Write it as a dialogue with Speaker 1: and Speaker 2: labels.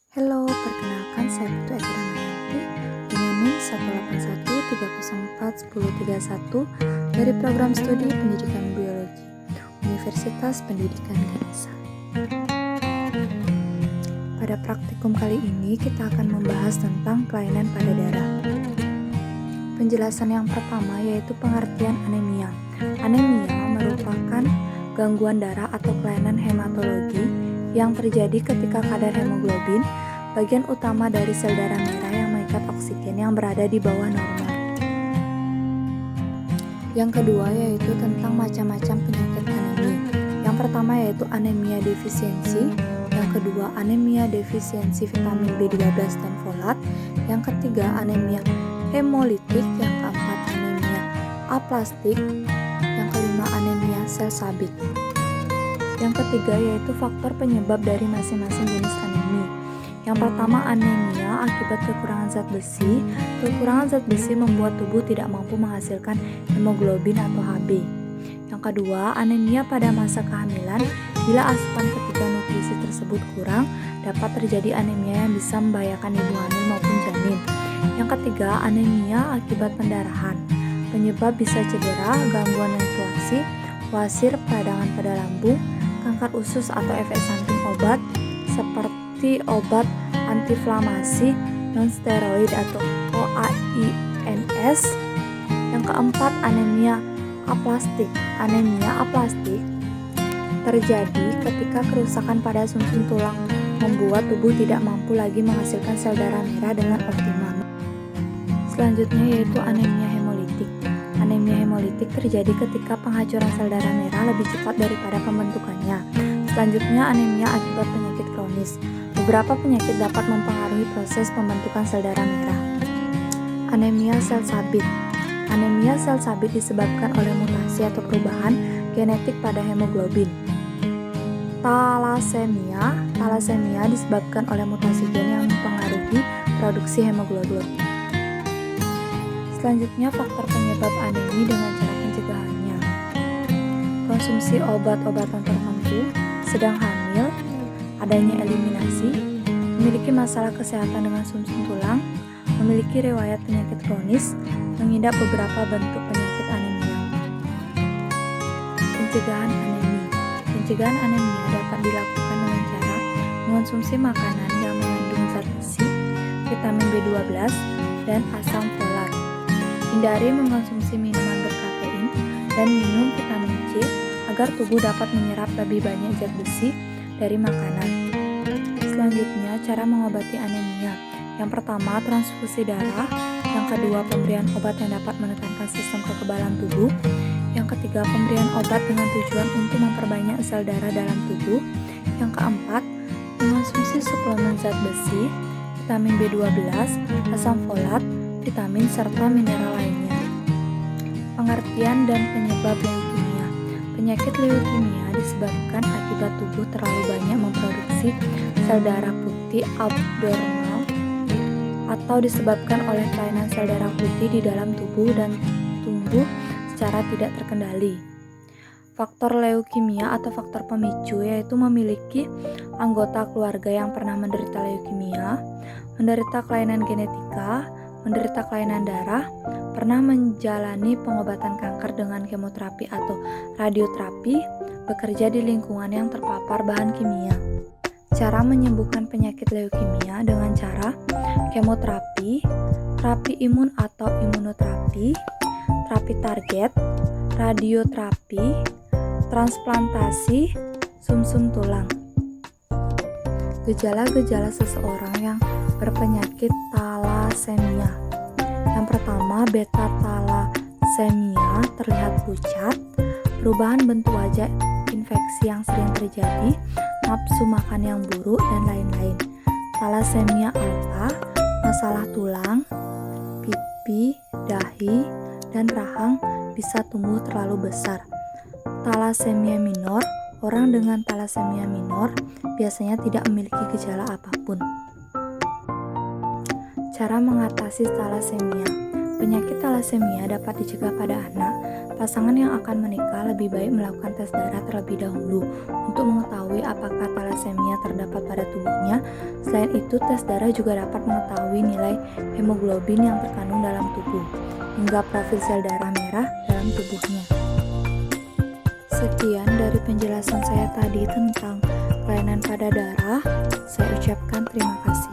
Speaker 1: Halo, perkenalkan saya Putu Eka Damayanti dengan NIM 18130411031 dari Program Studi Pendidikan Biologi Universitas Pendidikan Ganesha. Pada praktikum kali ini kita akan membahas tentang kelainan pada darah. Penjelasan yang pertama yaitu pengertian anemia. Anemia merupakan gangguan darah atau kelainan hematologi yang terjadi ketika kadar hemoglobin, bagian utama dari sel darah merah yang mengikat oksigen yang berada di bawah normal. Yang kedua yaitu tentang macam-macam penyakit anemia. Yang pertama yaitu anemia defisiensi, yang kedua anemia defisiensi vitamin B12 dan folat, yang ketiga anemia hemolitik, yang keempat anemia aplastik, yang kelima anemia sel sabit. Yang ketiga yaitu faktor penyebab dari masing-masing jenis anemia. Yang pertama anemia akibat kekurangan zat besi. Kekurangan zat besi membuat tubuh tidak mampu menghasilkan hemoglobin atau Hb. Yang kedua anemia pada masa kehamilan. Bila asupan ketiga nutrisi tersebut kurang, dapat terjadi anemia yang bisa membahayakan ibu hamil maupun janin. Yang ketiga anemia akibat pendarahan. Penyebab bisa cedera, gangguan menstruasi, wasir, peradangan pada lambung, kanker usus atau efek samping obat seperti obat antiinflamasi non-steroid atau OAINS. Yang keempat anemia aplastik. Anemia aplastik terjadi ketika kerusakan pada sumsum tulang membuat tubuh tidak mampu lagi menghasilkan sel darah merah dengan optimal. Selanjutnya yaitu anemia hemolitik. Anemia hemolitik terjadi ketika penghancuran sel darah merah lebih cepat daripada pembentukannya. Selanjutnya anemia akibat penyakit kronis. Beberapa penyakit dapat mempengaruhi proses pembentukan sel darah merah. Anemia sel sabit. Anemia sel sabit disebabkan oleh mutasi atau perubahan genetik pada hemoglobin. Talasemia disebabkan oleh mutasi gen yang mempengaruhi produksi hemoglobin. Selanjutnya faktor penyebab anemia dengan cara pencegahannya. Konsumsi obat-obatan tertentu, sedang hamil, adanya eliminasi, memiliki masalah kesehatan dengan sumsum tulang, memiliki riwayat penyakit kronis, mengidap beberapa bentuk penyakit anemia. Pencegahan anemia. Pencegahan anemia dapat dilakukan dengan cara mengonsumsi makanan yang mengandung zat besi, vitamin B12, dan asam folat. Hindari mengonsumsi minuman berkafein dan minum vitamin C agar tubuh dapat menyerap lebih banyak zat besi dari makanan. Selanjutnya, cara mengobati anemia. Yang pertama, transfusi darah. Yang kedua, pemberian obat yang dapat menekankan sistem kekebalan tubuh. Yang ketiga, pemberian obat dengan tujuan untuk memperbanyak sel darah dalam tubuh. Yang keempat, mengonsumsi suplemen zat besi, vitamin B12, asam folat, vitamin, serta mineral lainnya. Pengertian dan penyebab leukemia. Penyakit leukemia disebabkan akibat tubuh terlalu banyak memproduksi sel darah putih abnormal atau disebabkan oleh kelainan sel darah putih di dalam tubuh dan tumbuh secara tidak terkendali. Faktor leukemia atau faktor pemicu yaitu memiliki anggota keluarga yang pernah menderita leukemia, menderita kelainan genetika, menderita kelainan darah, pernah menjalani pengobatan kanker dengan kemoterapi atau radioterapi, bekerja di lingkungan yang terpapar bahan kimia. Cara menyembuhkan penyakit leukemia dengan cara kemoterapi, terapi imun atau imunoterapi, terapi target, radioterapi, transplantasi sumsum tulang. Gejala-gejala seseorang yang berpenyakit talasemia. Yang pertama, beta talasemia terlihat pucat, perubahan bentuk wajah, infeksi yang sering terjadi, nafsu makan yang buruk, dan lain-lain. Talasemia alfa, masalah tulang, pipi, dahi, dan rahang bisa tumbuh terlalu besar. Talasemia minor, orang dengan talasemia minor biasanya tidak memiliki gejala apapun. Cara mengatasi talasemia. Penyakit talasemia dapat dicegah pada anak. Pasangan yang akan menikah lebih baik melakukan tes darah terlebih dahulu untuk mengetahui apakah thalassemia terdapat pada tubuhnya. Selain itu, tes darah juga dapat mengetahui nilai hemoglobin yang terkandung dalam tubuh, hingga profil sel darah merah dalam tubuhnya. Sekian dari penjelasan saya tadi tentang kelainan pada darah. Saya ucapkan terima kasih.